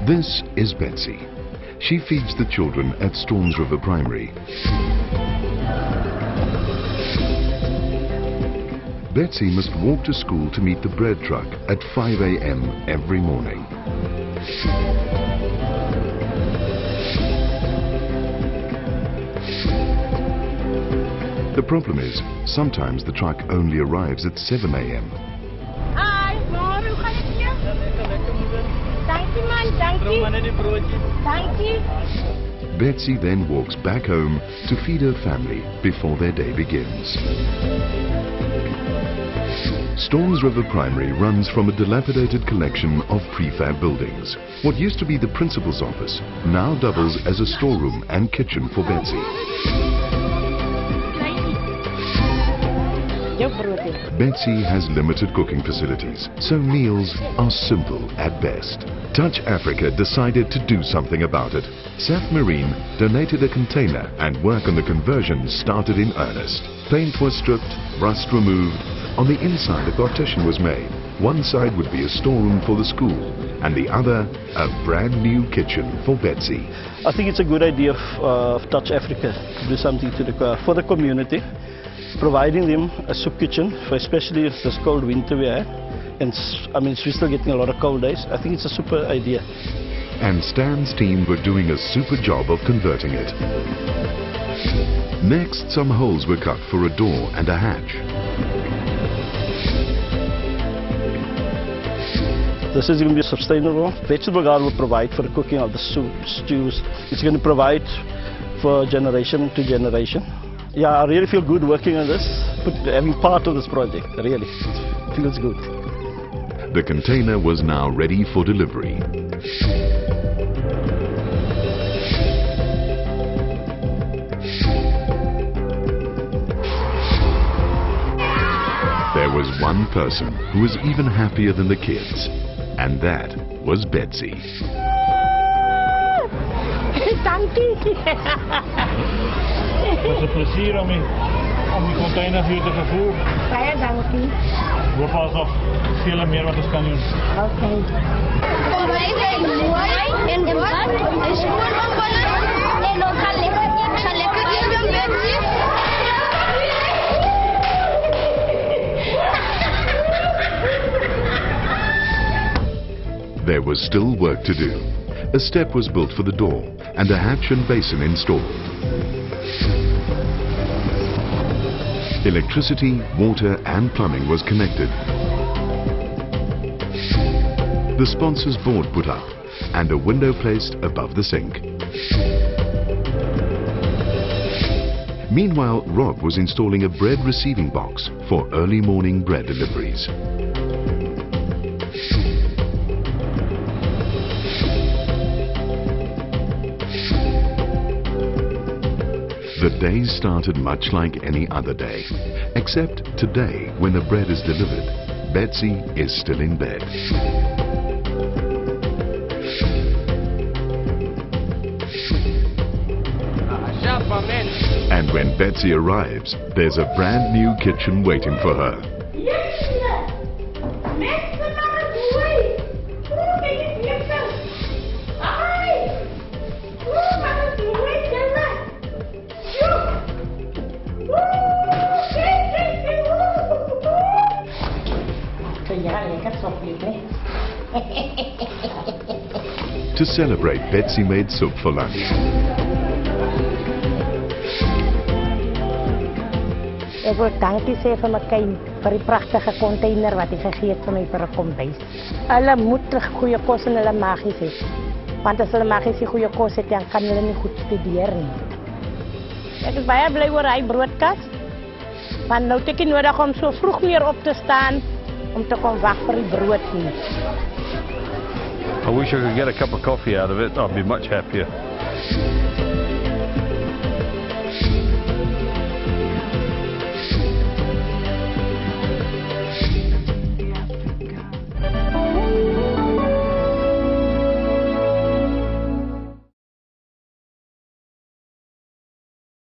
This is Betsy. She feeds the children at Stormsriver Primary. Betsy must walk to school to meet the bread truck at 5 a.m. every morning. The problem is, sometimes the truck only arrives at 7 a.m. Hi, môre, hoe gaan dit jou? Dankie man, dankie. Dankie. Betsy then walks back home to feed her family before their day begins. Stormsriver Primary runs from a dilapidated collection of prefab buildings. What used to be the principal's office now doubles as a storeroom and kitchen for Betsy. Betsy has limited cooking facilities, so meals are simple at best. Touch Africa decided to do something about it. Saf Marine donated a container and work on the conversion started in earnest. Paint was stripped, rust removed. On the inside a partition was made. One side would be a storeroom for the school and the other a brand new kitchen for Betsy. I think it's a good idea of Touch Africa to do something for the community. Providing them a soup kitchen, for especially this cold winter we had. And I mean, we're still getting a lot of cold days. I think it's a super idea. And Stan's team were doing a super job of converting it. Next, some holes were cut for a door and a hatch. This is going to be sustainable. Vegetable garden will provide for the cooking of the soup, stews. It's going to provide for generation to generation. Yeah, I really feel good working on this, having part of this project, really. It feels good. The container was now ready for delivery. There was one person who was even happier than the kids, and that was Betsy. Het is een plezier om die container hier te vervoeren. Baie dankie. Hoop alsof veel meer wat ons kan doen. Okay. Kom wij zijn mooi en wat is gewoon begonnen en dan gaan lekker doen Betsy. There was still work to do. A step was built for the door and a hatch and basin installed. Electricity, water and plumbing was connected. The sponsor's board put up and a window placed above the sink. Meanwhile, Rob was installing a bread receiving box for early morning bread deliveries. The day started much like any other day, except today when the bread is delivered, Betsy is still in bed. And when Betsy arrives, there's a brand new kitchen waiting for her. To celebrate, Betsy made soup for lunch. Ek wil dankie sê vir my kind vir die pragtige container wat hy gegee het vir my vir 'n kombuis. Hulle moet goeie kos in hulle magies hê. Want as hulle magies nie goeie kos het, dan kan hulle nie goed studeer nie. Ek is baie bly oor hy broodkas. Want nou het ek nie nodig om so vroeg meer op te staan om te kom wag vir die brood nie. I wish I could get a cup of coffee out of it. I'd be much happier.